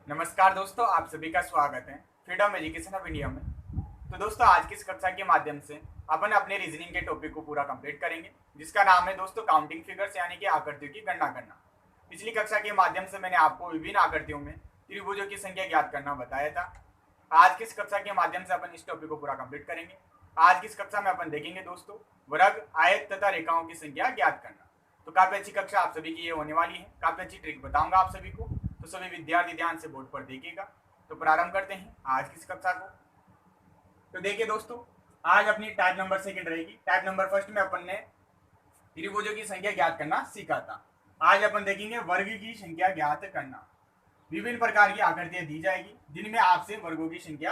नमस्कार दोस्तों, आप सभी का स्वागत है फ्रीडम एजुकेशन ऑफ इंडिया में। तो दोस्तों, आज की इस कक्षा के माध्यम से अपन अपने रीजनिंग के टॉपिक को पूरा कंप्लीट करेंगे, जिसका नाम है दोस्तों काउंटिंग फिगर्स यानी कि आकृतियों की गणना करना। पिछली कक्षा के माध्यम से मैंने आपको विभिन्न आकृतियों में त्रिभुजों की संख्या ज्ञात करना बताया था। आज की इस कक्षा के माध्यम से अपन इस टॉपिक को पूरा कंप्लीट करेंगे। आज की इस कक्षा में अपन देखेंगे दोस्तों वर्ग, आयत तथा रेखाओं की संख्या ज्ञात करना। तो काफी अच्छी कक्षा आप सभी की ये होने वाली है। काफी अच्छी ट्रिक बताऊंगा आप सभी को, तो सभी विद्यार्थी ध्यान से बोर्ड पर देखिएगा। तो प्रारंभ करते हैं आज की इस कक्षा को। तो देखिए दोस्तों, आज अपनी टाइप नंबर सेकंड रहेगी। टाइप नंबर फर्स्ट में अपन ने त्रिभुजों की संख्या ज्ञात करना सीखा था। आज अपन देखेंगे वर्ग की संख्या ज्ञात करना। विभिन्न प्रकार की आकृतियां दी जाएगी जिनमें आपसे वर्गों की संख्या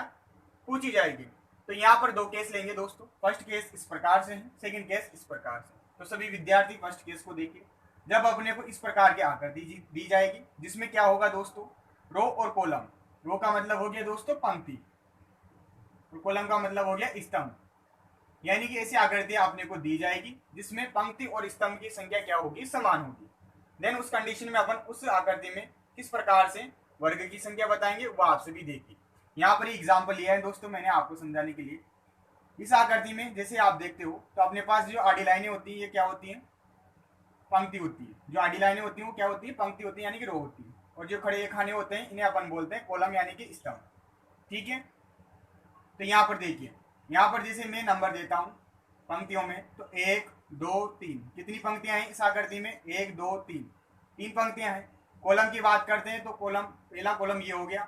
पूछी जाएगी। तो यहाँ पर दो केस लेंगे दोस्तों। फर्स्ट केस इस प्रकार से है, सेकंड केस इस प्रकार से। तो सभी विद्यार्थी फर्स्ट केस को देखिए। जब अपने को इस प्रकार की आकृति दी जाएगी जिसमें क्या होगा दोस्तों, रो और कॉलम। रो का मतलब हो गया दोस्तों पंक्ति, और कॉलम का मतलब हो गया स्तंभ। यानी कि ऐसी आकृतियां अपने को दी जाएगी जिसमें पंक्ति और स्तंभ की संख्या क्या होगी, समान होगी। देन उस कंडीशन में अपन उस आकृति में किस प्रकार से वर्ग की संख्या बताएंगे वो आप सभी देखिए। यहाँ पर एग्जाम्पल लिया है दोस्तों मैंने आपको समझाने के लिए। इस आकृति में जैसे आप देखते हो तो अपने पास जो आडी लाइनें होती है ये क्या होती है, पंक्ति होती है। जो आडी लाइनें होती है वो क्या होती है, पंक्ति होती है यानी कि रो होती है। और जो खड़े खाने होते हैं इन्हें अपन बोलते हैं कॉलम यानी कि स्तंभ। ठीक है। तो यहाँ पर देखिए, यहाँ पर जैसे मैं नंबर देता हूँ पंक्तियों में, तो 1 2 3 कितनी पंक्तियां हैं इस आकृति में, 1 2 3 तीन पंक्तियां हैं। कॉलम की बात करते हैं तो कॉलम, पहला कॉलम ये हो गया,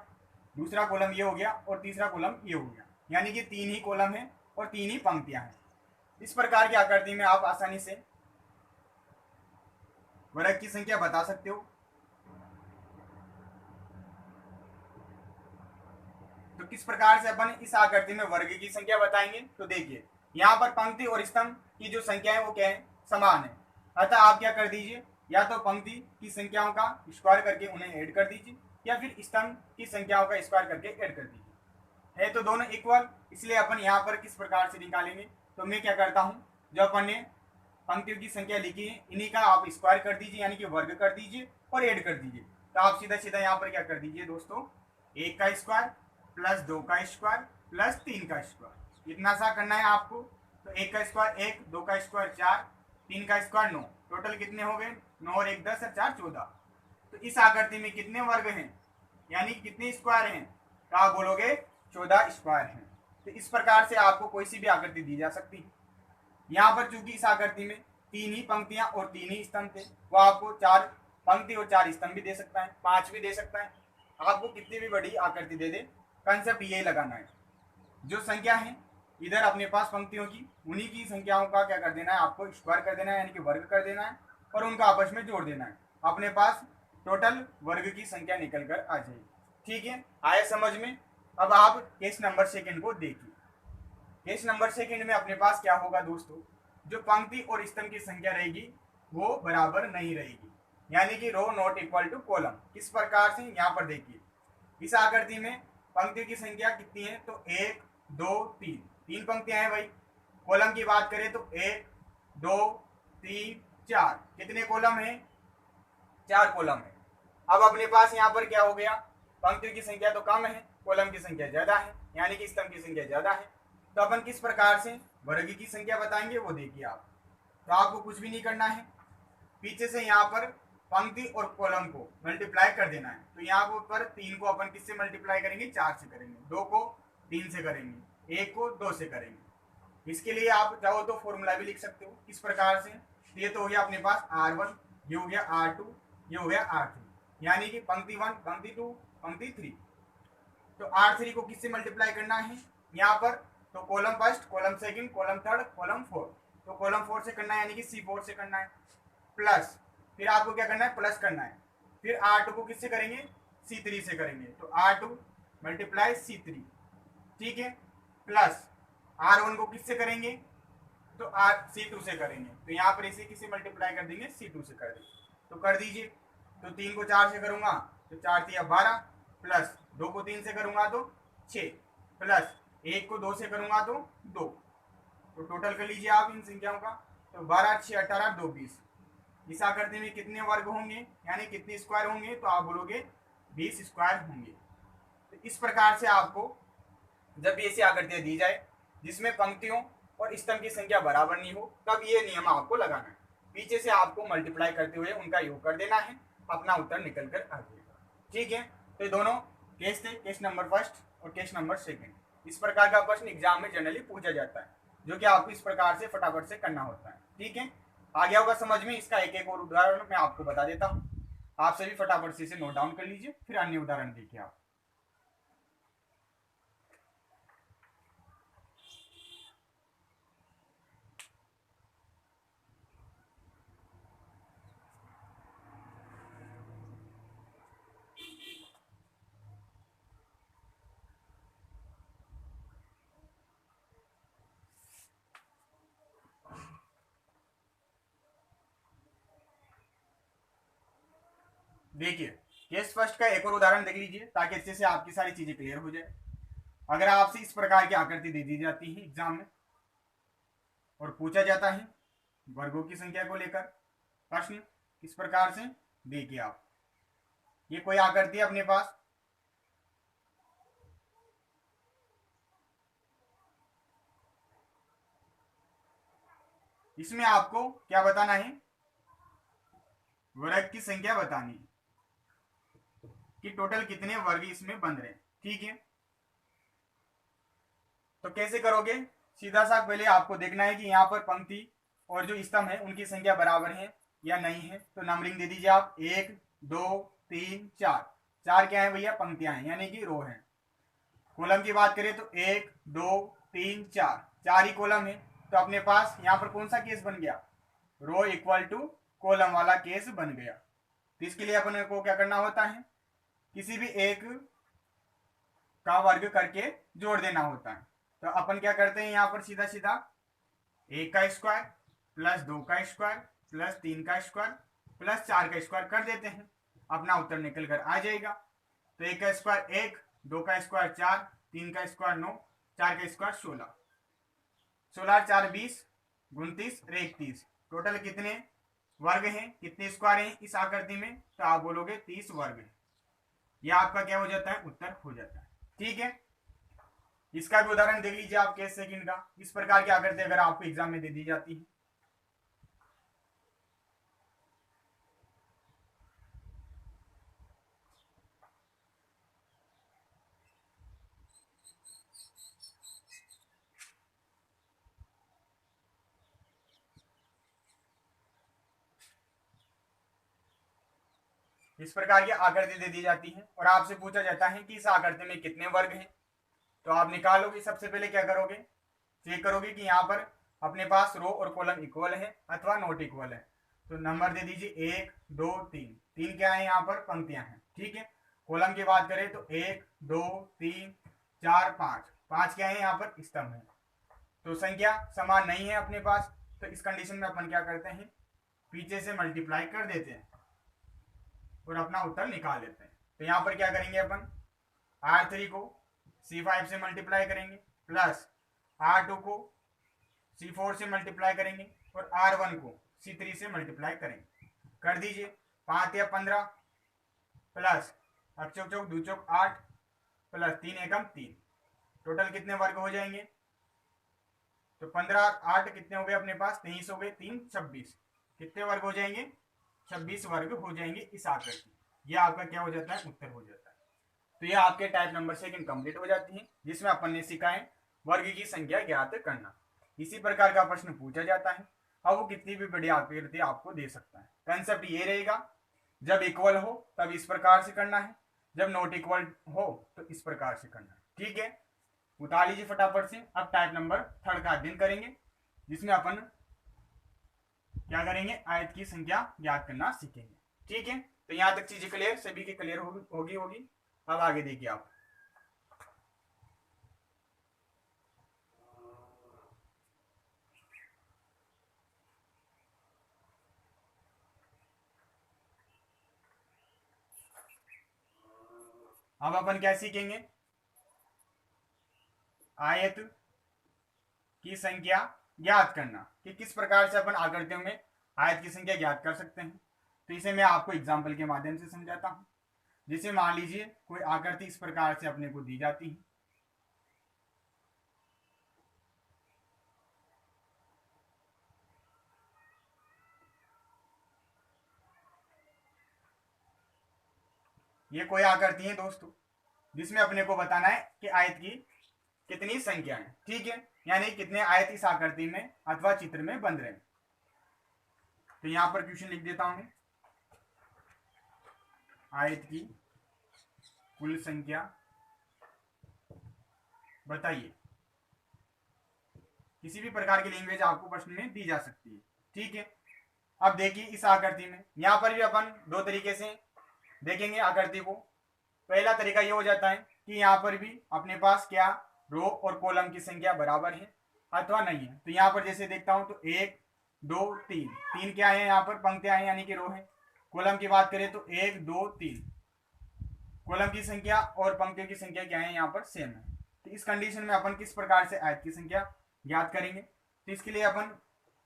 दूसरा कॉलम ये हो गया और तीसरा कॉलम ये हो गया। यानी कि 3 ही कॉलम है और 3 ही पंक्तियां हैं। इस प्रकार की आकृति में आप आसानी से वर्ग की संख्या बता सकते हो। तो किस प्रकार से अपन इस आकृति में वर्ग की संख्या बताएंगे, तो देखिए यहाँ पर पंक्ति और स्तंभ की जो संख्या है वो क्या है, समान है। अतः आप क्या कर दीजिए, या तो पंक्ति की संख्याओं का स्क्वायर करके उन्हें ऐड कर दीजिए, या फिर स्तंभ की संख्याओं का स्क्वायर करके ऐड कर दीजिए। है तो दोनों इक्वल, इसलिए अपन यहाँ पर किस प्रकार से निकालेंगे, तो मैं क्या करता हूँ, जो अपन ने पंक्तियों की संख्या लिखी है इन्हीं का आप स्क्वायर कर दीजिए यानी कि वर्ग कर दीजिए और ऐड कर दीजिए। तो आप सीधा सीधा यहाँ पर क्या कर दीजिए दोस्तों, 1 का स्क्वायर प्लस 2 का स्क्वायर प्लस 3 का स्क्वायर, इतना सा करना है आपको। तो 1 का स्क्वायर 1, 2 का स्क्वायर 4, 3 का स्क्वायर 9, टोटल कितने हो गए, 9 और 1 10 और 4 14। तो इस आकृति में कितने वर्ग हैं यानी कितने स्क्वायर हैं, तो आप बोलोगे 14 स्क्वायर हैं। तो इस प्रकार से आपको कोई सी भी आकृति दी जा सकती है। यहाँ पर चूंकि इस आकृति में 3 ही पंक्तियां और 3 ही स्तंभ थे, वो आपको 4 पंक्ति और 4 स्तंभ भी दे सकता है, 5 भी दे सकता है। आपको कितनी भी बड़ी आकृति दे दे, कंसेप्ट यही लगाना है। जो संख्या है इधर अपने पास पंक्तियों की, उन्हीं की संख्याओं का क्या कर देना है, आपको स्क्वायर कर देना है यानी कि वर्ग कर देना है, और उनका आपस में जोड़ देना है। अपने पास टोटल वर्ग की संख्या निकल कर आ जाएगी। ठीक है, आया समझ में। अब आप केस नंबर सेकंड को देखिए। केस नंबर सेकंड में अपने पास क्या होगा दोस्तों, जो पंक्ति और स्तंभ की संख्या रहेगी वो बराबर नहीं रहेगी, यानी कि रो नॉट इक्वल टू कॉलम। किस प्रकार से, यहाँ पर देखिए इस आकृति में पंक्तियों की संख्या कितनी है, तो 1 2 3, 3 पंक्तियां हैं भाई। कॉलम की बात करें तो 1 2 3 4, कितने कॉलम है, 4 कॉलम है। अब अपने पास यहाँ पर क्या हो गया, पंक्तियों की संख्या तो कम है, कॉलम की संख्या ज्यादा है, यानी कि स्तंभ की संख्या ज्यादा है। तो अपन किस प्रकार से वर्ग की संख्या बताएंगे वो देखिए आप। तो आपको कुछ भी नहीं करना है, पीछे से यहाँ पर पंक्ति और कॉलम को मल्टीप्लाई कर देना है। तो यहाँ पर 3 को अपन किससे मल्टीप्लाई करेंगे, 4 से करेंगे, 2 को 3 से करेंगे, 1 को 2 से करेंगे। इसके लिए आप चाहो तो फॉर्मूला भी लिख सकते हो किस प्रकार से। ये तो हो गया अपने पास R1, ये हो गया R2, ये हो गया R3, यानी कि पंक्ति 1 पंक्ति 2 पंक्ति 3। तो R3 को किससे मल्टीप्लाई करना है यहाँ पर, तो column first, column second, column third, column fourth. तो कॉलम 4 से करना है यानी कि C4 से करना है, प्लस फिर आपको क्या करना है, प्लस करना है। फिर R2 को किससे करेंगे, C3 से करेंगे, तो R2 मल्टीप्लाई C3। ठीक है, प्लस R1 को किससे करेंगे, तो C2 से करेंगे। तो यहाँ पर इसे किससे मल्टीप्लाई कर देंगे, C2 से कर देंगे। तो कर दीजिए। तो 3 को 4 से करूंगा तो 4 3 12, प्लस 2 को 3 से करूंगा तो 6, प्लस 1 को 2 से करूंगा तो 2। तो टोटल कर लीजिए आप इन संख्याओं का। तो 12 6 18 2 20। इस आकृति में कितने वर्ग होंगे यानी कितने स्क्वायर होंगे, तो आप बोलोगे 20 स्क्वायर होंगे। तो इस प्रकार से आपको जब ऐसी आकृतियां दी जाए जिसमें पंक्तियों और स्तंभ की संख्या बराबर नहीं हो, तब ये नियम आपको लगाना है। पीछे से आपको मल्टीप्लाई करते हुए उनका योग कर देना है, अपना उत्तर निकल कर आ जाएगा। ठीक है, तो ये दोनों केस थे, केस नंबर फर्स्ट और केस नंबर सेकंड। इस प्रकार का प्रश्न एग्जाम में जनरली पूछा जाता है, जो कि आपको इस प्रकार से फटाफट से करना होता है। ठीक है, आ गया होगा समझ में। इसका एक एक और उदाहरण मैं आपको बता देता हूँ, आप सभी फटाफट से इसे नोट डाउन कर लीजिए, फिर अन्य उदाहरण देखिए आप। देखिए, केस फर्स्ट का एक और उदाहरण देख लीजिए ताकि अच्छे से आपकी सारी चीजें क्लियर हो जाए। अगर आपसे इस प्रकार की आकृति दे दी जाती है एग्जाम में और पूछा जाता है वर्गों की संख्या को लेकर प्रश्न इस प्रकार से, देखिए आप, ये कोई आकृति है अपने पास, इसमें आपको क्या बताना है, वर्ग की संख्या बतानी है कि टोटल कितने वर्ग इसमें बन रहे हैं। ठीक है, तो कैसे करोगे, सीधा सा पहले आपको देखना है कि यहाँ पर पंक्ति और जो स्तंभ है उनकी संख्या बराबर है या नहीं है। तो नंबरिंग दे दीजिए आप, 1 2 3 4। चार क्या है भैया, पंक्तियां हैं यानी कि रो है। कॉलम की बात करें तो 1 2 3 4, चार ही कॉलम है। तो अपने पास यहाँ पर कौन सा केस बन गया, रो इक्वल टू कॉलम वाला केस बन गया। तो इसके लिए अपन को क्या करना होता है, किसी भी एक का वर्ग करके जोड़ देना होता है। तो अपन क्या करते हैं यहाँ पर, सीधा सीधा 1 का स्क्वायर प्लस 2 का स्क्वायर प्लस 3 का स्क्वायर प्लस 4 का स्क्वायर कर देते हैं, अपना उत्तर निकल कर आ जाएगा। तो 1 का स्क्वायर 1, 2 का स्क्वायर 4, 3 का स्क्वायर 9, 4 का स्क्वायर 16, 16 4 20, 29 और 31। टोटल कितने वर्ग हैं, कितने स्क्वायर हैं इस आकृति में, तो आप बोलोगे 30 वर्ग है। यह आपका क्या हो जाता है, उत्तर हो जाता है। ठीक है, इसका भी उदाहरण देख लीजिए आप केस सेकंड का। इस प्रकार की आकृति अगर आपको एग्जाम में दे दी जाती है, इस प्रकार की आकृति दे दी जाती है और आपसे पूछा जाता है कि इस आकृति में कितने वर्ग हैं, तो आप निकालोगे। सबसे पहले क्या करोगे, चेक करोगे कि यहाँ पर अपने पास रो और कॉलम इक्वल है अथवा नॉट इक्वल है। तो नंबर दे दीजिए 1 2 3, तीन क्या है यहाँ पर, पंक्तियां हैं। ठीक है, कॉलम की बात करें तो 1 2 3 4 5, पांच क्या है यहाँ पर, स्तंभ है। तो संख्या समान नहीं है अपने पास, तो इस कंडीशन में अपन क्या करते हैं, पीछे से मल्टीप्लाई कर देते हैं और अपना उत्तर निकाल लेते हैं। तो यहाँ पर क्या करेंगे अपन, R3 को C5 से मल्टीप्लाई करेंगे प्लस R2 को C4 से मल्टीप्लाई करेंगे और R1 को C3 से मल्टीप्लाई करेंगे। कर दीजिए, 5 या 15 प्लस अब चौक चौक दो चौक 8 प्लस 3 एकम 3, टोटल कितने वर्ग हो जाएंगे, तो 15 8 कितने हो गए अपने पास, 23 हो गए, 3 26, कितने वर्ग हो जाएंगे, 26 वर्ग हो जाएंगे इस आकृति। यह आपका क्या हो जाता है, उत्तर हो जाता है। तो यह आपके टाइप नंबर सेकंड कंप्लीट हो जाती है, जिसमें अपन ने सीखा है वर्ग की संख्या ज्ञात करना। इसी प्रकार का प्रश्न पूछा जाता है, अब वो कितनी भी बड़ी आकृति आपको दे सकता है। कंसेप्ट ये रहेगा, जब इक्वल हो तब इस प्रकार से करना है, जब नॉट इक्वल हो तो इस प्रकार से करना है। ठीक है, उतार लीजिए फटाफट से। अब टाइप नंबर थर्ड का अध्ययन करेंगे, जिसमें अपन क्या करेंगे, आयत की संख्या ज्ञात करना सीखेंगे। ठीक है, तो यहां तक चीजें क्लियर, सभी की क्लियर होगी। अब आगे देखिए आप, अब अपन क्या सीखेंगे, आयत की संख्या ज्ञात करना, कि किस प्रकार से अपन आकृतियों में आयत की संख्या ज्ञात कर सकते हैं। तो इसे मैं आपको एग्जाम्पल के माध्यम से समझाता हूं। जिसे मान लीजिए कोई आकृति इस प्रकार से अपने को दी जाती है। ये कोई आकृति है दोस्तों, जिसमें अपने को बताना है कि आयत की कितनी संख्या है, ठीक है, यानी कितने आयत इस आकृति में अथवा चित्र में बन रहे हैं। तो यहां पर क्वेश्चन लिख देता हूं, आयत की कुल संख्या बताइए। किसी भी प्रकार की लैंग्वेज आपको प्रश्न में दी जा सकती है, ठीक है। अब देखिए इस आकृति में यहां पर भी अपन दो तरीके से देखेंगे आकृति को। पहला तरीका ये हो जाता है कि यहाँ पर भी अपने पास क्या रो और कॉलम की संख्या बराबर है अथवा नहीं है। तो यहाँ पर जैसे देखता हूं तो 1 2 3, 3 क्या है यहाँ पर पंक्तियां हैं यानी कि रो है। कॉलम की बात करें तो 1 2 3, कॉलम की संख्या और पंक्तियों की संख्या क्या है यहाँ पर सेम है। तो इस कंडीशन में अपन किस प्रकार से आयत की संख्या ज्ञात करेंगे? तो इसके लिए अपन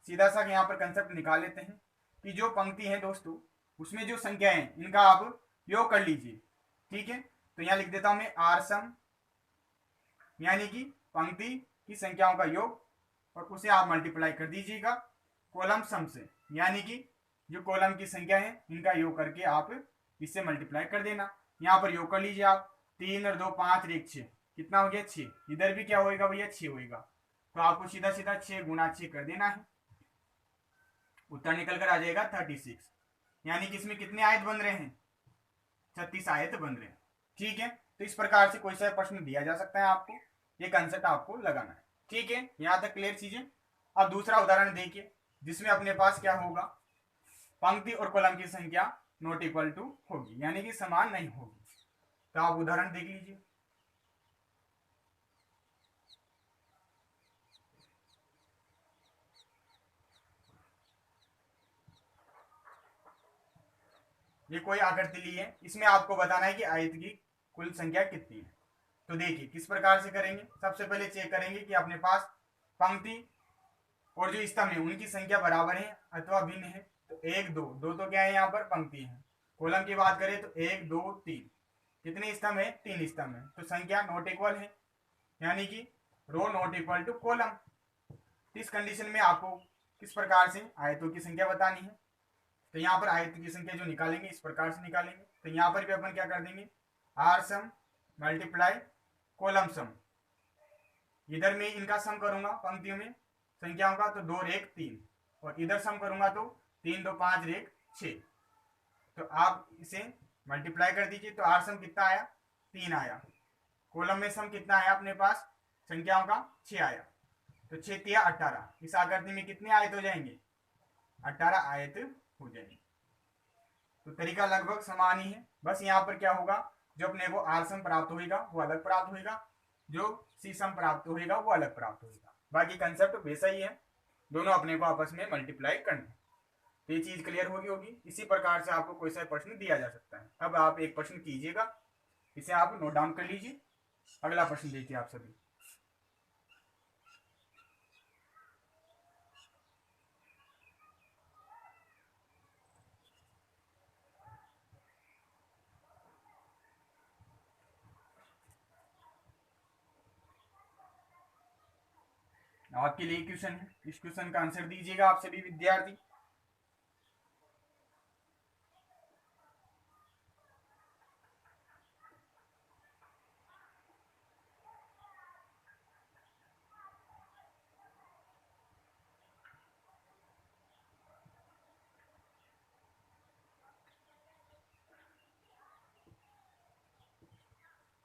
सीधा सा यहाँ पर कंसेप्ट निकाल लेते हैं कि जो पंक्ति है दोस्तों उसमें जो संख्या है इनका आप योग कर लीजिए, ठीक है। तो यहाँ लिख देता हूं मैं आर सम, यानी कि पंक्ति की संख्याओं का योग, और उसे आप मल्टीप्लाई कर दीजिएगा कॉलम सम से, यानी कि जो कॉलम की संख्या है इनका योग करके आप इससे मल्टीप्लाई कर देना। यहाँ पर योग कर लीजिए आप, 3 और 2 5 और 1 6, कितना हो गया 6। इधर भी क्या होएगा भैया 6 होएगा। तो आपको सीधा सीधा 6 गुना 6 कर देना है, उत्तर निकल कर आ जाएगा 36, यानी कि इसमें कितने आयत बन रहे हैं? 36 आयत बन रहे हैं, ठीक है। तो इस प्रकार से कोई सा प्रश्न दिया जा सकता है आपको, ये कंसेप्ट आपको लगाना है, ठीक है। यहां तक क्लियर चीजें। अब दूसरा उदाहरण देखिए जिसमें अपने पास क्या होगा, पंक्ति और कॉलम की संख्या नॉट इक्वल टू होगी, यानी कि समान नहीं होगी। तो आप उदाहरण देख लीजिए। ये कोई आकृति ली है, इसमें आपको बताना है कि आयत की कुल संख्या कितनी है। तो देखिए किस प्रकार से करेंगे। सबसे पहले चेक करेंगे कि अपने पास पंक्ति और जो स्तंभ है उनकी संख्या बराबर है अथवा भिन्न है। तो 1 2, 2 तो क्या है यहाँ पर पंक्ति है। कॉलम की बात करें तो 1 2 3, कितने स्तंभ है? 3 स्तंभ है। तो संख्या नॉट इक्वल है, यानी कि रो नॉट इक्वल टू कॉलम। इस कंडीशन में आपको किस प्रकार से आयतों की संख्या बतानी है। तो यहाँ पर आयत की संख्या जो निकालेंगे इस प्रकार से निकालेंगे। तो यहाँ पर भी अपन क्या कर देंगे, आर सम मल्टीप्लाई कॉलम सम। इधर में इनका सम करूंगा पंक्तियों में संख्याओं का, तो 2 और 1 3, और इधर सम करूंगा तो 3 2 5 और 1 6। तो आप इसे मल्टीप्लाई कर दीजिए। तो आर सम कितना आया? 3 आया। कॉलम में सम कितना आया अपने पास संख्याओं का? 6 आया। तो 6 3 18, इस आकृति में कितने आयत हो जाएंगे? 18 आयत हो जाएंगे। तो तरीका लगभग समान ही है, बस यहाँ पर क्या होगा, जो अपने को आर सम प्राप्त होगा वो अलग प्राप्त होगा, जो सी सम प्राप्त होगा वो अलग प्राप्त होगा। बाकी कंसेप्ट वैसा ही है, दोनों अपने को आपस में मल्टीप्लाई करना। तो ये चीज क्लियर होगी। इसी प्रकार से आपको कोई सा प्रश्न दिया जा सकता है। अब आप एक प्रश्न कीजिएगा, इसे आप नोट डाउन कर लीजिए। अगला प्रश्न देखिए आप सभी। आपके लिए क्वेश्चन है, इस क्वेश्चन का आंसर दीजिएगा आप सभी विद्यार्थी।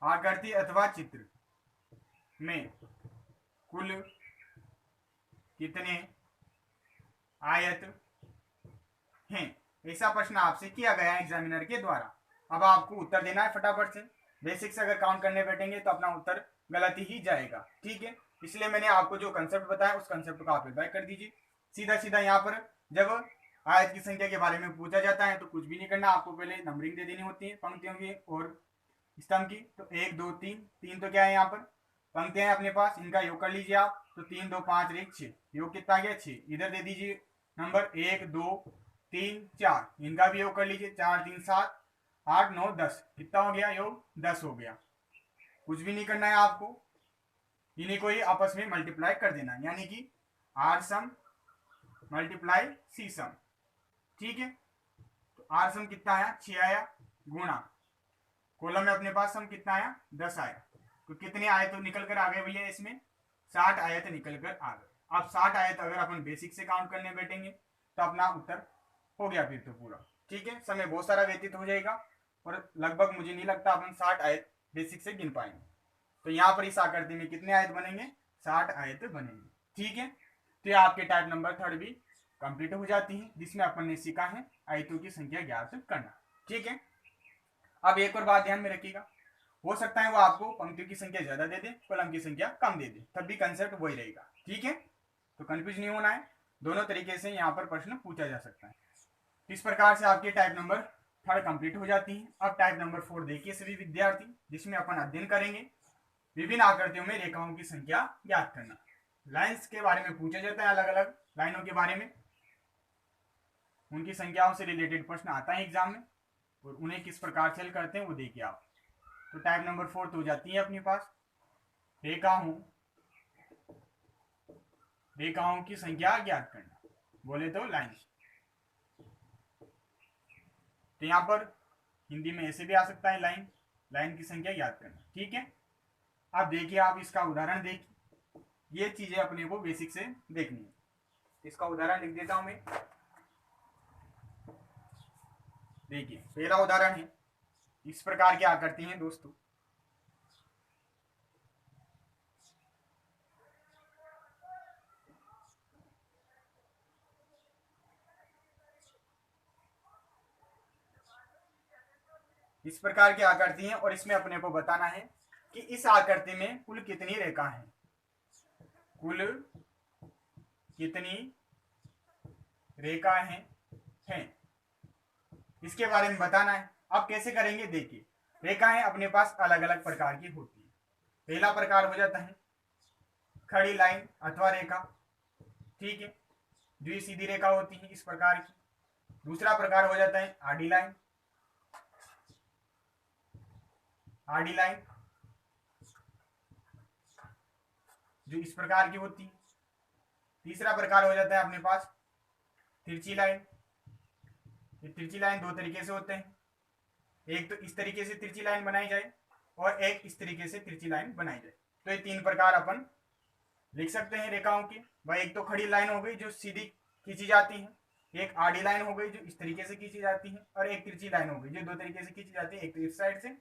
आकृति अथवा चित्र में कुल कितने आयत हैं, ऐसा प्रश्न आपसे किया गया है एग्जामिनर के द्वारा। अब आपको उत्तर देना है फटाफट से। बेसिक से अगर काउंट करने बैठेंगे तो अपना उत्तर गलत ही जाएगा, ठीक है। इसलिए मैंने आपको जो कंसेप्ट बताया उस कंसेप्ट को आप अप्लाई कर दीजिए। सीधा सीधा यहाँ पर जब आयत की संख्या के बारे में पूछा जाता है तो कुछ भी नहीं करना, आपको पहले नंबरिंग दे देनी होती है पंक्तियों की और स्तंभ की। तो 1 2 3, 3 तो क्या है यहाँ पर पंक्तियां हैं अपने पास, इनका योग कर लीजिए आप। तो 3 2 5 और 1 6, योग कितना गया 6। इधर दे दीजिए नंबर 1 2 3 4, इनका भी योग कर लीजिए, 4 3 7, 8 9 10 कितना हो गया योग 10 हो गया। कुछ भी नहीं करना है आपको, इन्हीं को ही आपस में मल्टीप्लाई कर देना, यानी कि आर सम मल्टीप्लाई सी सम। ठीक है, तो आर सम कितना आया 6 आया, गुणा कॉलम में अपने पास सम कितना आया 10 आया। तो कितने आए तो निकल कर आ गए भैया, इसमें 60 आए तो निकल कर आ गए। अब 60 आए तो अगर अपन बेसिक से काउंट करने बैठेंगे तो अपना उत्तर हो गया फिर तो पूरा। ठीक है, समय बहुत सारा व्यतीत हो जाएगा और लगभग मुझे नहीं लगता अपन 60 आयत बेसिक से गिन पाएंगे। तो यहाँ पर इस आकृति में कितने आयत बनेंगे 60 आयत बनेंगे। ठीक है, तो ये आपके टाइप नंबर 3 भी कंप्लीट हो जाती है, जिसमें अपन ने सीखा है आयतों की संख्या ज्ञात करना। ठीक है, अब एक और बात ध्यान में रखिएगा, हो सकता है वो आपको पंक्तियों की संख्या ज्यादा दे दे, कॉलम की संख्या कम दे दे, तब भी कंसेप्ट वही रहेगा। ठीक है, तो कंफ्यूज नहीं होना है, दोनों तरीके से यहाँ पर प्रश्न पूछा जा सकता है। इस प्रकार से आपकी टाइप नंबर 3 कंप्लीट हो जाती है। अब टाइप नंबर 4 देखिए सभी विद्यार्थी, जिसमें अपन अध्ययन करेंगे विभिन्न आकृतियों में रेखाओं की संख्या ज्ञात करना। लाइन्स के बारे में पूछा जाता है, अलग अलग लाइनों के बारे में, उनकी संख्याओं से रिलेटेड प्रश्न आता है एग्जाम में, और उन्हें किस प्रकार से हल करते हैं वो देखिए आप। तो टाइप नंबर 4 तो हो जाती है अपने पास रेखाओं की संख्या ज्ञात करना, बोले तो लाइन्स। तो यहाँ पर हिंदी में ऐसे भी आ सकता है लाइन की संख्या ज्ञात करना। ठीक है, अब देखिए आप इसका उदाहरण देखिए, ये चीजें अपने को बेसिक से देखनी है। इसका उदाहरण लिख देता हूं मैं। देखिए पहला उदाहरण है, इस प्रकार की आकृति है दोस्तों। इस प्रकार की आकृति है और इसमें अपने को बताना है कि इस आकृति में कुल कितनी रेखा है, कुल कितनी रेखा है इसके बारे में बताना है। अब कैसे करेंगे देखिए, रेखाएं अपने पास अलग अलग प्रकार की होती है। पहला प्रकार हो जाता है खड़ी लाइन अथवा रेखा। ठीक है, जो सीधी रेखा होती है इस प्रकार की। दूसरा प्रकार हो जाता है आड़ी लाइन, जो इस प्रकार की होती है। तीसरा प्रकार हो जाता है अपने पास तिरछी लाइन। ये तिरछी लाइन दो तरीके से होते हैं, एक तो इस तरीके से तिरछी लाइन बनाई जाए और एक इस तरीके से तिरछी लाइन बनाई जाए। तो ये तीन प्रकार अपन लिख सकते हैं रेखाओं की। भाई एक तो खड़ी लाइन हो गई जो सीधी खींची जाती है, एक आड़ी लाइन हो गई जो इस तरीके से खींची जाती है, और एक तिरछी लाइन हो गई जो दो तरीके से खींची जाती है, एक तो इस साइड से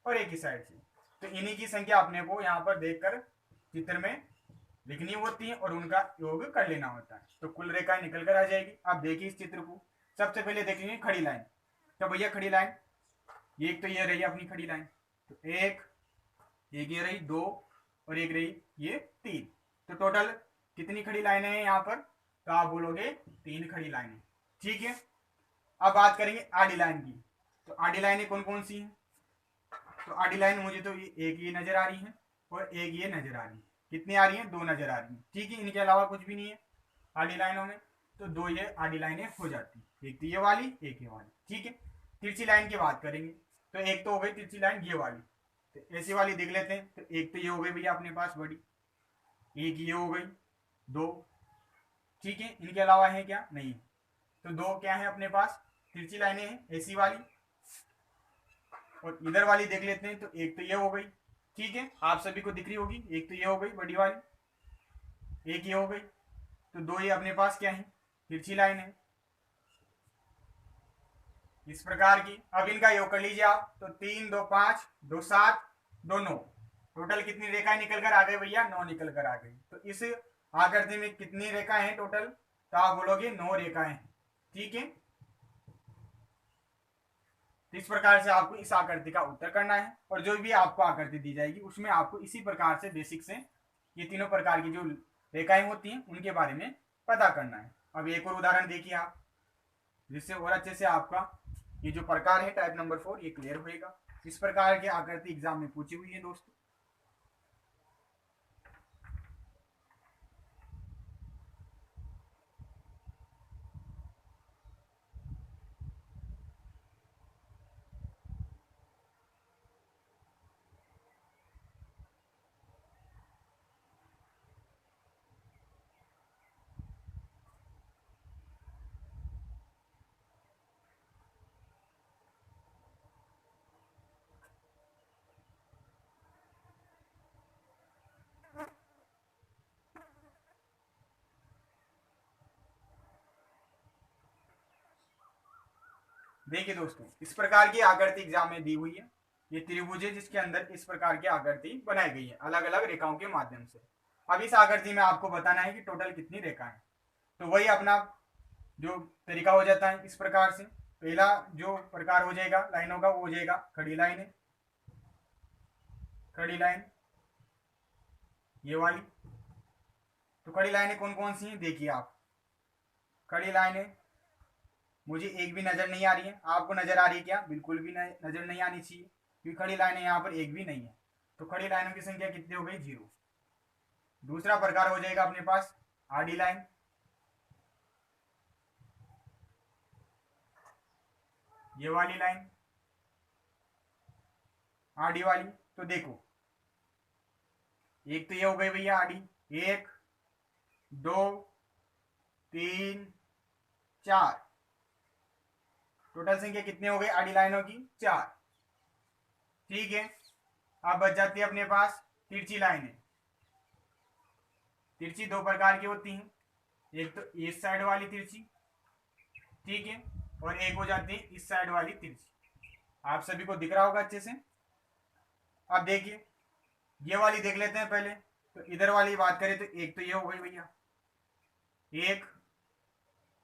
और एक इस साइड से। तो इन्हीं की संख्या अपने को यहाँ पर देखकर चित्र में लिखनी होती है और उनका योग कर लेना होता है, तो कुल रेखाएं निकल कर आ जाएगी। अब देखिए इस चित्र को, सबसे पहले देखेंगे खड़ी लाइन। तो भैया खड़ी लाइन, एक तो ये रही अपनी खड़ी लाइन, तो एक ये रही, दो और एक रही ये तीन। तो टोटल कितनी खड़ी लाइनें हैं यहाँ पर, तो आप बोलोगे 3 खड़ी लाइनें। ठीक है, अब बात करेंगे आड़ी लाइन की। तो आड़ी लाइनें कौन कौन सी हैं, तो आड़ी लाइन मुझे तो एक ये नजर आ रही है और एक ये नजर आ रही है। कितनी आ रही है, 2 नजर आ रही है। ठीक है, इनके अलावा कुछ भी नहीं है आड़ी लाइनों में, तो 2 ये आड़ी लाइनें हो जाती, एक तो ये वाली एक ये वाली। ठीक है, तिरछी लाइन की बात करेंगे तो एक तो हो गई तिरछी लाइन ये वाली, तो ऐसी वाली देख लेते हैं। तो एक तो ये हो गई भैया अपने पास बड़ी, एक ये हो गई, 2। ठीक है, इनके अलावा है क्या, नहीं। तो 2 क्या है अपने पास तिरछी लाइनें हैं ऐसी वाली, और इधर वाली देख लेते हैं। तो एक तो ये हो गई, ठीक है, आप सभी को दिख रही होगी, एक तो ये हो गई बड़ी वाली, एक ये हो गई। तो 2 ये अपने पास क्या है तिरछी लाइन है इस प्रकार की। अब इनका योग कर लीजिए आप, तो 3 2 5 2 7 2 9, टोटल कितनी रेखाएं निकल कर आ गई भैया, 9 निकल कर आ गई। तो इस आकृति में कितनी रेखाएं हैं टोटल, तो आप बोलोगे 9 रेखाएं हैं। ठीक है, तो इस प्रकार से आपको इस आकृति का उत्तर करना है, और जो भी आपको आकृति दी जाएगी उसमें आपको इसी प्रकार से बेसिक से ये तीनों प्रकार की जो रेखाएं होती हैं उनके बारे में पता करना है। अब एक और उदाहरण देखिए आप, जिससे और अच्छे से आपका ये जो प्रकार है टाइप नंबर 4 ये क्लियर होएगा। इस प्रकार की आकृति एग्जाम में पूछी हुई है दोस्तों। देखिए दोस्तों, इस प्रकार की आकृति एग्जाम में दी हुई है। ये त्रिभुज है जिसके अंदर इस प्रकार की आकृति बनाई गई है अलग अलग रेखाओं के माध्यम से। अब इस आकृति में आपको बताना है कि टोटल कितनी रेखाएं। तो वही अपना जो तरीका हो जाता है इस प्रकार से। पहला जो प्रकार हो जाएगा लाइनों का वो हो जाएगा खड़ी लाइन, खड़ी लाइन ये वाली। तो खड़ी लाइनें कौन कौन सी हैं देखिए आप। खड़ी लाइनें मुझे एक भी नजर नहीं आ रही है, आपको नजर आ रही है क्या? बिल्कुल भी नजर नहीं आनी चाहिए, क्योंकि खड़ी लाइनें यहाँ पर एक भी नहीं है। तो खड़ी लाइनों की संख्या कितनी हो गई? 0। दूसरा प्रकार हो जाएगा अपने पास आडी लाइन। ये वाली लाइन आडी वाली। तो देखो, एक तो ये हो गई भैया आडी, 1 2 3 4। टोटल संख्या कितनी हो गई आडी लाइनों की? 4। ठीक है। अब बच जाती है अपने पास तिरछी लाइनें। तिरछी दो प्रकार की होती हैं, एक तो इस साइड वाली तिरछी, ठीक है, और एक हो जाती है इस साइड वाली तिरछी। आप सभी को दिख रहा होगा अच्छे से। अब देखिए, ये वाली देख लेते हैं पहले। तो इधर वाली बात करें तो एक तो ये हो गई भैया, 1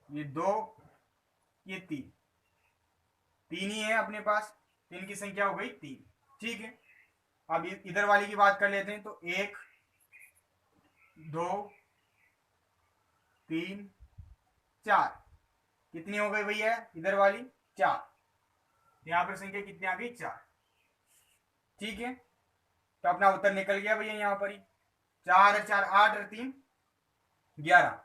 ये 2 ये 3। 3 ही है अपने पास, 3 की संख्या हो गई 3। ठीक है। अब इधर वाली की बात कर लेते हैं। तो 1 2 3 4। कितनी हो गई भैया इधर वाली? 4। यहां पर संख्या कितनी आ गई? 4। ठीक है। तो अपना उत्तर निकल गया भैया यहाँ पर ही। 4 और 4 8 और 3 11।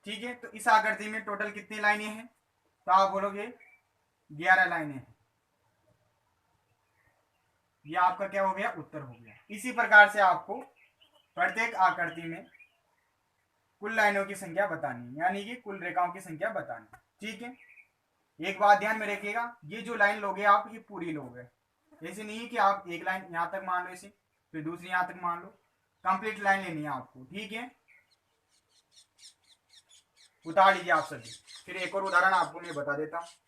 ठीक है। तो इस आकृति में टोटल कितनी लाइनें हैं? तो आप बोलोगे 11 लाइनें हैं। ये आपका क्या हो गया? उत्तर हो गया। इसी प्रकार से आपको प्रत्येक आकृति में कुल लाइनों की संख्या बतानी, यानी कि कुल रेखाओं की संख्या बतानी। ठीक है। एक बात ध्यान में रखिएगा, ये जो लाइन लोगे आप ये पूरी लोगे। ऐसे नहीं कि आप एक लाइन यहां तक मान लो ऐसे, फिर दूसरी यहां तक मान लो। कंप्लीट लाइन लेनी है आपको। ठीक है। उतार लीजिए आप सभी। फिर एक और उदाहरण आपको मैं बता देता हूं।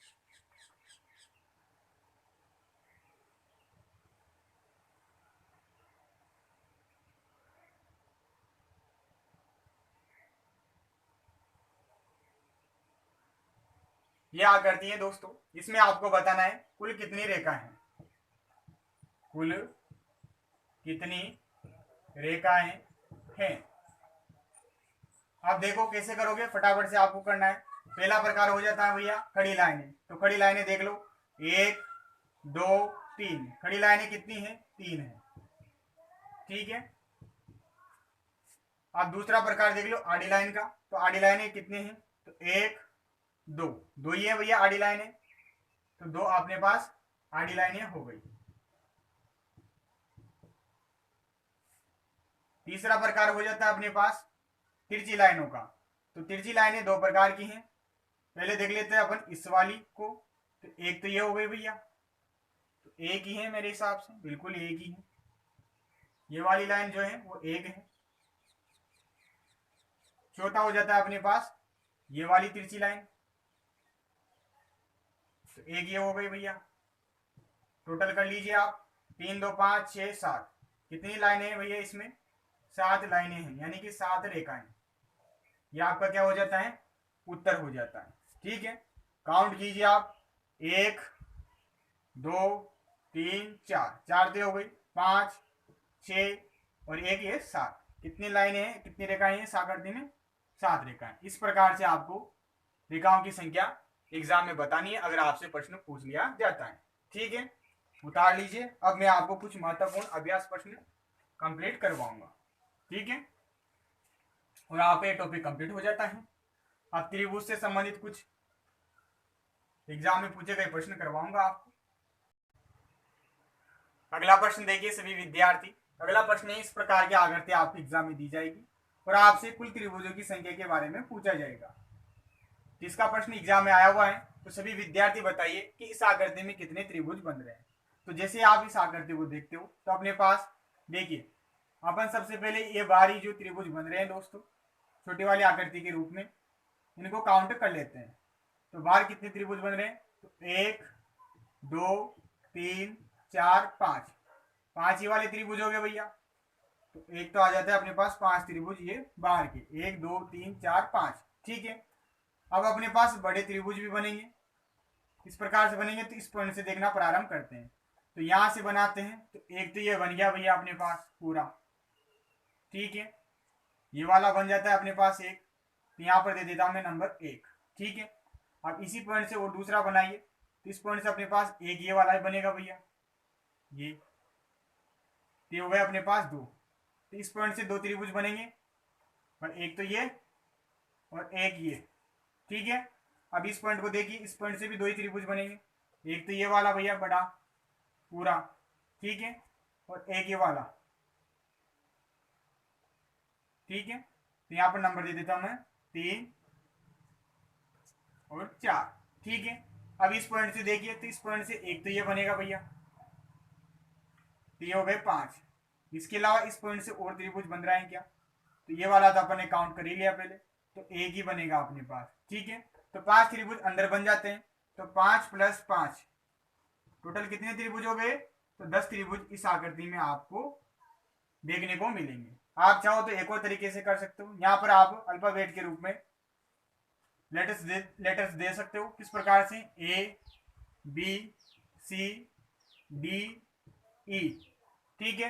ये आकृति है दोस्तों, इसमें आपको बताना है कुल कितनी रेखा है, कुल कितनी रेखाएं हैं। आप देखो कैसे करोगे, फटाफट से आपको करना है। पहला प्रकार हो जाता है भैया खड़ी लाइनें। तो खड़ी लाइनें देख लो, 1 2 3। खड़ी लाइनें कितनी है? 3 है। ठीक है। आप दूसरा प्रकार देख लो आडी लाइन का। तो आडी लाइनें कितनी हैं? तो 1 2 2 ही है भैया आडी लाइनें। तो 2 अपने पास आडी लाइनें हो गई। तीसरा प्रकार हो जाता है अपने पास तिरछी लाइनों का। तो तिरछी लाइनें दो प्रकार की हैं। पहले देख लेते हैं अपन इस वाली को। तो एक तो ये हो गई भैया, तो एक ही है मेरे हिसाब से, बिल्कुल एक ही है। ये वाली लाइन जो है वो एक है। चौथा हो जाता है अपने पास ये वाली तिरछी लाइन। तो एक ये हो गई भैया। टोटल कर लीजिए आप, 3 2 5 6 7। कितनी लाइनें हैं भैया इसमें? 7 लाइनें हैं, यानी कि 7 रेखाएं। ये आपका क्या हो जाता है? उत्तर हो जाता है। ठीक है। काउंट कीजिए आप, 1 2 3 4। 4 तो हो गई, 5 6 और एक ये 7। कितनी लाइनें हैं, कितनी रेखाएं हैं इस आकृति में? 7 रेखाएं। इस प्रकार से आपको रेखाओं की संख्या एग्जाम में बतानी है, अगर आपसे प्रश्न पूछ लिया जाता है। ठीक है। उतार लीजिए। अब मैं आपको कुछ महत्वपूर्ण अभ्यास प्रश्न कंप्लीट करवाऊंगा। ठीक है। और आपका ये टॉपिक कंप्लीट हो जाता है। अब त्रिभुज से संबंधित कुछ एग्जाम में पूछे गए प्रश्न करवाऊंगा आपको। अगला प्रश्न देखिए सभी विद्यार्थी। अगला प्रश्न इस प्रकार की आकृति आपको एग्जाम में दी जाएगी और आपसे कुल त्रिभुजों की संख्या के बारे में पूछा जाएगा। जिसका प्रश्न एग्जाम में आया हुआ है, तो सभी विद्यार्थी बताइए कि इस आकृति में कितने त्रिभुज बन रहे हैं। तो जैसे आप इस आकृति को देखते हो तो अपने पास देखिए, अपन सबसे पहले ये बाहरी जो त्रिभुज बन रहे हैं दोस्तों, छोटी वाली आकृति के रूप में, इनको काउंट कर लेते हैं। तो बाहर कितने त्रिभुज बन रहे हैं? तो 1 2 3 4 5, 5 ये वाले त्रिभुज हो गए भैया। तो एक तो आ जाता है अपने पास 5 त्रिभुज ये बाहर के, 1 2 3 4 5, ठीक है। अब अपने पास बड़े त्रिभुज भी बनेंगे, इस प्रकार से बनेंगे। तो इस पॉइंट से देखना प्रारंभ करते हैं। तो यहां से बनाते हैं। तो एक तो ये बन गया भैया अपने पास पूरा, ठीक है। ये वाला बन जाता है अपने पास एक, तो यहां पर दे देता हूं मैं नंबर 1, ठीक है। अब इसी पॉइंट से वो दूसरा बनाइए। तो इस पॉइंट से अपने पास एक ये वाला भी बनेगा भैया, ये हो गए अपने पास 2। तो इस पॉइंट से 2 त्रिभुज बनेंगे, और एक तो ये और एक ये, ठीक है। अब इस पॉइंट को देखिए, इस पॉइंट से भी 2 ही त्रिभुज बनेंगे, एक तो ये वाला भैया बड़ा पूरा, ठीक है, और एक ये वाला, ठीक है। तो यहां पर नंबर दे देता हूं मैं 3 और 4, ठीक है। अब इस पॉइंट से देखिए, तो इस पॉइंट से एक तो ये बनेगा भैया, तो ये हो गए 5। इसके अलावा इस पॉइंट से और त्रिभुज बन रहा है क्या? तो ये वाला तो अपन ने काउंट कर ही लिया पहले, तो एक ही बनेगा अपने पास, ठीक है। तो 5 त्रिभुज अंदर बन जाते हैं। तो 5 + 5 टोटल कितने त्रिभुज हो गए? तो 10 त्रिभुज इस आकृति में आपको देखने को मिलेंगे। आप चाहो तो एक और तरीके से कर सकते हो, यहाँ पर आप अल्फाबेट के रूप में लेटर्स दे सकते हो। किस प्रकार से? A B C D E, ठीक है।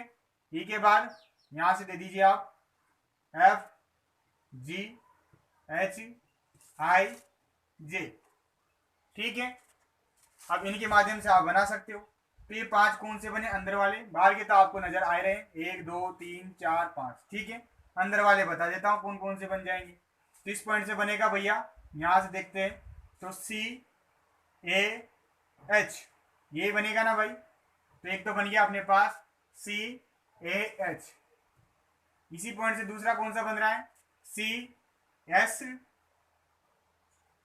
ई के बाद यहां से दे दीजिए आप F G H I J, ठीक है। अब इनके माध्यम से आप बना सकते हो। तो ये 5 कौन से बने? अंदर वाले। बाहर के तो आपको नजर आ रहे हैं, 1 2 3 4 5, ठीक है। अंदर वाले बता देता हूं कौन कौन से बन जाएंगे। तो इस पॉइंट से बनेगा भैया, यहां से देखते हैं, तो C A H, ये बनेगा ना भाई। तो एक तो बन गया अपने पास C A H। इसी पॉइंट से दूसरा कौन सा बन रहा है? C S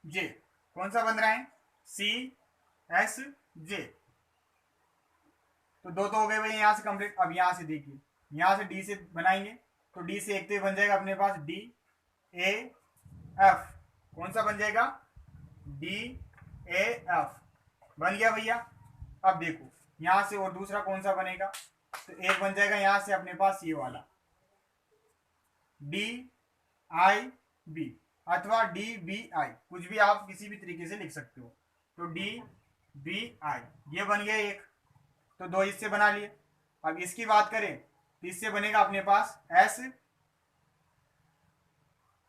J। कौन सा बन रहा है? C S J। तो 2 तो हो गए भाई यहां से कंप्लीट। अब यहां से देखिए, यहां से D से बनाएंगे, तो D से एक तो बन जाएगा अपने पास D A F। कौन सा बन जाएगा? D A F बन गया भैया। अब देखो यहां से और दूसरा कौन सा बनेगा? तो एक बन जाएगा यहां से अपने पास ये वाला D I B, अथवा D B I, कुछ भी आप किसी भी तरीके से लिख सकते हो। तो D B I ये बन गया एक। तो 2 इससे बना लिए। अब इसकी बात करें तो इससे बनेगा अपने पास S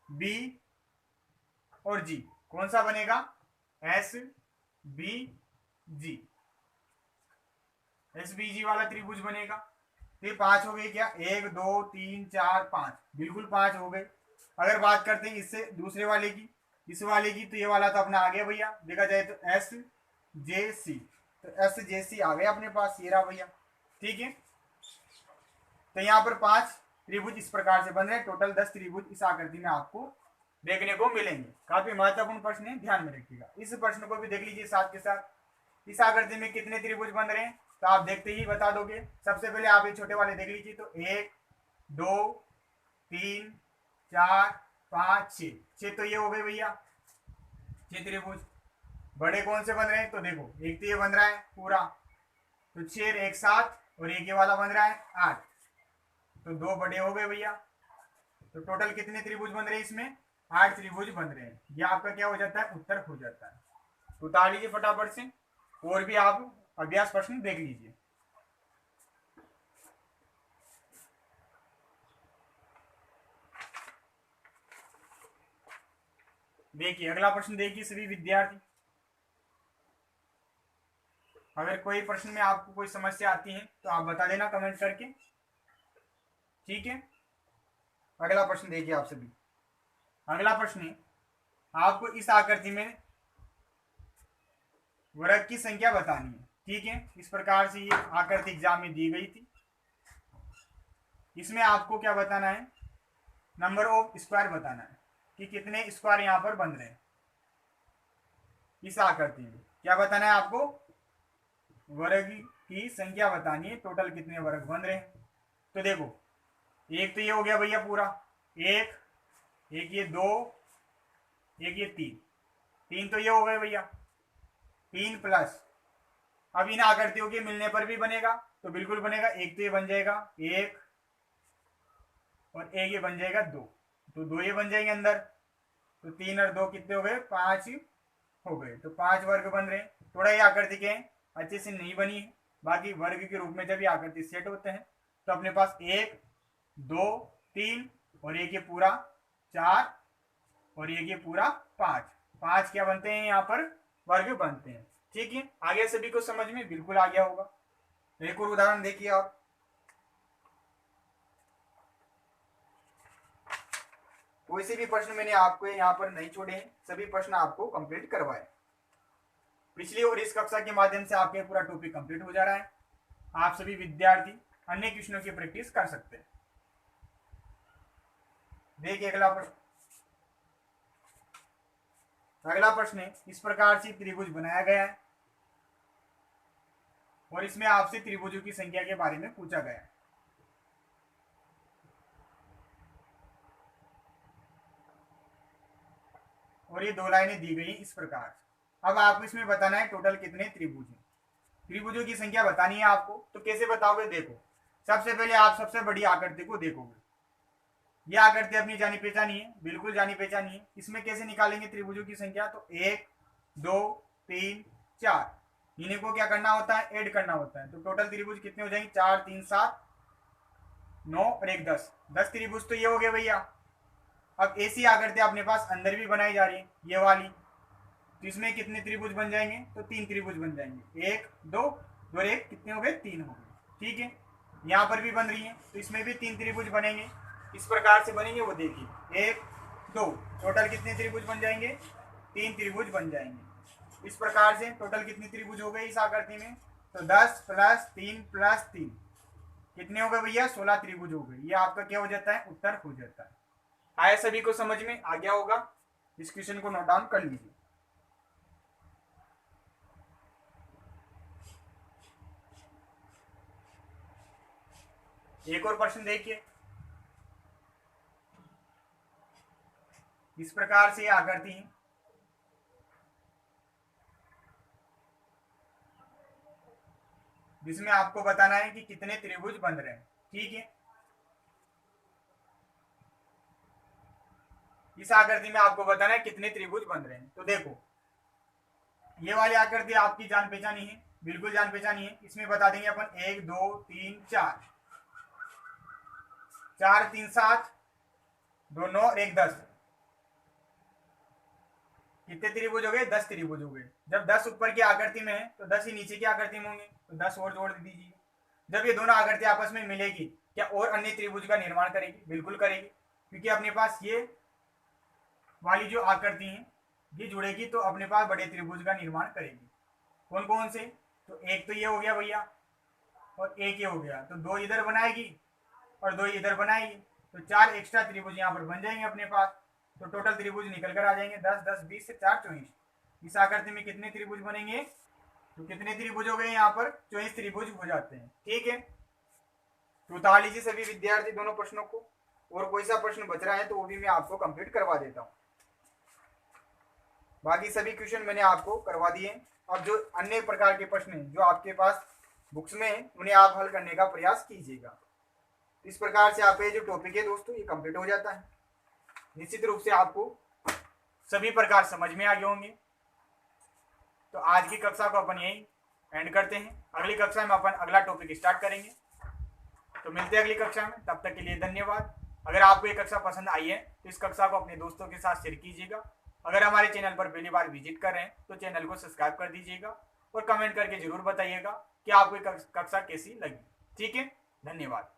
B और G। कौन सा बनेगा? S B G, S B G वाला त्रिभुज बनेगा। तो ये 5 हो गए क्या? 1 2 3 4 5, बिल्कुल 5 हो गए। अगर बात करते हैं इससे दूसरे वाले की, इस वाले की, तो ये वाला तो अपना आ गया भैया। देखा जाए तो S J C, तो S J C आ गया अपने पास, ये रहा भैया, ठीक है। तो यहाँ पर 5 त्रिभुज इस प्रकार से बन रहे हैं। टोटल 10 त्रिभुज इस आकृति में आपको देखने को मिलेंगे। काफी महत्वपूर्ण प्रश्न है, ध्यान में रखिएगा। इस प्रश्न को भी देख लीजिए साथ के साथ। इस आकृति में कितने त्रिभुज बन रहे हैं? तो आप देखते ही बता दोगे। सबसे पहले आप ये छोटे वाले देख लीजिए। तो 1 2 3 4 5 6, 6 तो ये हो गए भैया 6 त्रिभुज। बड़े कौन से बन रहे हैं? तो देखो एक तो ये बन रहा है पूरा, तो 6 एक साथ, और एक ये वाला बन रहा है 8, तो 2 बड़े हो गए भैया। तो टोटल कितने त्रिभुज बन रहे हैं? इसमें 8 त्रिभुज बन रहे हैं। ये आपका क्या हो जाता है? उत्तर हो जाता है। तो उतार लीजिए फटाफट से, और भी आप अभ्यास प्रश्न देख लीजिए। देखिए अगला प्रश्न देखिए सभी विद्यार्थी। अगर कोई प्रश्न में आपको कोई समस्या आती है तो आप बता देना कमेंट करके, ठीक है। अगला प्रश्न देखिए आप सभी। अगला प्रश्न है, आपको इस आकृति में वर्ग की संख्या बतानी है, ठीक है। इस प्रकार से ये आकृति एग्जाम में दी गई थी। इसमें आपको क्या बताना है? नंबर ऑफ स्क्वायर बताना है कि कितने स्क्वायर यहां पर बन रहे हैं इस आकृति में। क्या बताना है आपको? वर्ग की संख्या बतानी है, टोटल कितने वर्ग बन रहे हैं। तो देखो एक तो ये हो गया भैया पूरा, एक ये 2, एक ये 3, 3 तो ये हो गए भैया। 3 प्लस, अब इन आकृतियों के मिलने पर भी बनेगा तो बिल्कुल बनेगा। एक तो ये बन जाएगा 1 और एक ये बन जाएगा 2, तो 2 ये बन जाएंगे अंदर, तो 3 और 2 कितने हो गए 5 हो गए, तो 5 वर्ग बन रहे हैं। थोड़ा ये आकृति के अच्छे से नहीं बनी है, बाकी वर्ग के रूप में जब ये आकृति सेट होते हैं तो अपने पास 1 2 3 और एक ये पूरा 4 और एक ये पूरा 5 क्या बनते हैं यहाँ पर वर्ग बनते हैं। ठीक है, आ गया सभी को समझ में? बिल्कुल आ गया होगा। एक और उदाहरण देखिए आप, कोई से भी प्रश्न मैंने आपको यहाँ पर नहीं छोड़े हैं, सभी प्रश्न आपको कंप्लीट करवाए। पिछली और इस कक्षा के माध्यम से आपके पूरा टॉपिक कंप्लीट हो जा रहा है। आप सभी विद्यार्थी अन्य क्वेश्चनों की प्रैक्टिस कर सकते हैं। देखिए अगला प्रश्न, अगला प्रश्न है, इस प्रकार से त्रिभुज बनाया गया है और इसमें आपसे त्रिभुजों की संख्या के बारे में पूछा गया है। और ये 2 लाइनें दी गई हैं इस प्रकार। अब आपको इसमें बताना है टोटल कितने त्रिभुज हैं। त्रिभुजों की संख्या बतानी है आपको, तो कैसे बताओगे? देखो, सबसे पहले आप सबसे बड़ी आकृति को देखोगे। ये आकृति अपनी जानी पहचानी है, बिल्कुल जानी पहचानी है। इसमें कैसे निकालेंगे त्रिभुजों की संख्या? तो 1 2 3 4, इन्हीं को क्या करना होता है? ऐड करना होता है। तो टोटल त्रिभुज कितने हो जाएंगे? 4 3 7 9 और 1 10 त्रिभुज तो ये हो गए भैया। अब ऐसी आकृति अपने पास अंदर भी बनाई जा रही है, ये वाली, तो इसमें कितने त्रिभुज बन जाएंगे? तो 3 त्रिभुज बन जाएंगे। 1 2 और 1 कितने हो गए? 3 हो गए। ठीक है, यहाँ पर भी बन रही है, तो इसमें भी 3 त्रिभुज बनेंगे। इस प्रकार से बनेंगे, वो देखिए 1 2, टोटल कितने त्रिभुज बन जाएंगे? 3 त्रिभुज बन जाएंगे। इस प्रकार से टोटल कितनी त्रिभुज हो गए इस आकृति में? तो 10 प्लस 3 प्लस 3 कितने हो गए भैया? 16 त्रिभुज हो गए। ये आपका क्या हो जाता है? उत्तर हो जाता है। आया सभी को समझ में? आ गया होगा। इस क्वेश्चन को नोट डाउन कर लीजिए। एक और प्रश्न देखिए, इस प्रकार से आकृति है, जिसमें आपको बताना है कि कितने त्रिभुज बन रहे हैं। ठीक है, इस आकृति में आपको बताना है कितने त्रिभुज बन रहे हैं। तो देखो, ये वाली आकृति आपकी जान पहचानी है, बिल्कुल जान पहचानी है। इसमें बता देंगे अपन 1 2 3 4, 4 3 7 2 9 और 1 10, कितने त्रिभुज हो गए? 10 त्रिभुज हो गए। जब 10 ऊपर की आकृति में है तो 10 ही नीचे की आकृति में होंगे, तो 10 और जोड़ दीजिए। जब ये दोनों आकृति आपस में मिलेगी, क्या और अन्य त्रिभुज का निर्माण करेगी? बिल्कुल करेगी, क्योंकि अपने पास ये वाली जो आकृति है ये जुड़ेगी तो अपने पास बड़े त्रिभुज का निर्माण करेगी। कौन कौन से? तो एक तो ये हो गया भैया, और एक ये हो गया, तो 2 इधर बनाएगी और 2 इधर बनाएगी, तो 4 एक्स्ट्रा त्रिभुज यहाँ पर बन जाएंगे अपने पास। तो टोटल त्रिभुज निकल कर आ जाएंगे 10 10 20 से 4 24। इस आकृति में कितने त्रिभुज बनेंगे? तो कितने त्रिभुज हो गए यहाँ पर? 24 त्रिभुज हो जाते हैं। ठीक है, तो उतार लीजिए सभी विद्यार्थी दोनों प्रश्नों को, और कोई सा प्रश्न बच रहा है तो वो भी मैं आपको कंप्लीट करवा देता हूँ। बाकी सभी क्वेश्चन मैंने आपको करवा दिए। अब जो अन्य प्रकार के प्रश्न हैं जो आपके पास बुक्स में हैं, उन्हें आप हल करने का प्रयास कीजिएगा। इस प्रकार से आपका जो टॉपिक है दोस्तों ये कंप्लीट हो जाता है। निश्चित रूप से आपको सभी प्रकार समझ में आ गए होंगे। तो आज की कक्षा को अपन यही एंड करते हैं। अगली कक्षा में अपन अगला टॉपिक स्टार्ट करेंगे। तो मिलते हैं अगली कक्षा में, तब तक के लिए धन्यवाद। अगर आपको ये कक्षा पसंद आई है तो इस कक्षा को अपने दोस्तों के साथ शेयर कीजिएगा। अगर हमारे चैनल पर पहली बार विजिट कर रहे हैं तो चैनल को सब्सक्राइब कर दीजिएगा और कमेंट करके जरूर बताइएगा कि आपको ये कक्षा कैसी लगी। ठीक है, धन्यवाद।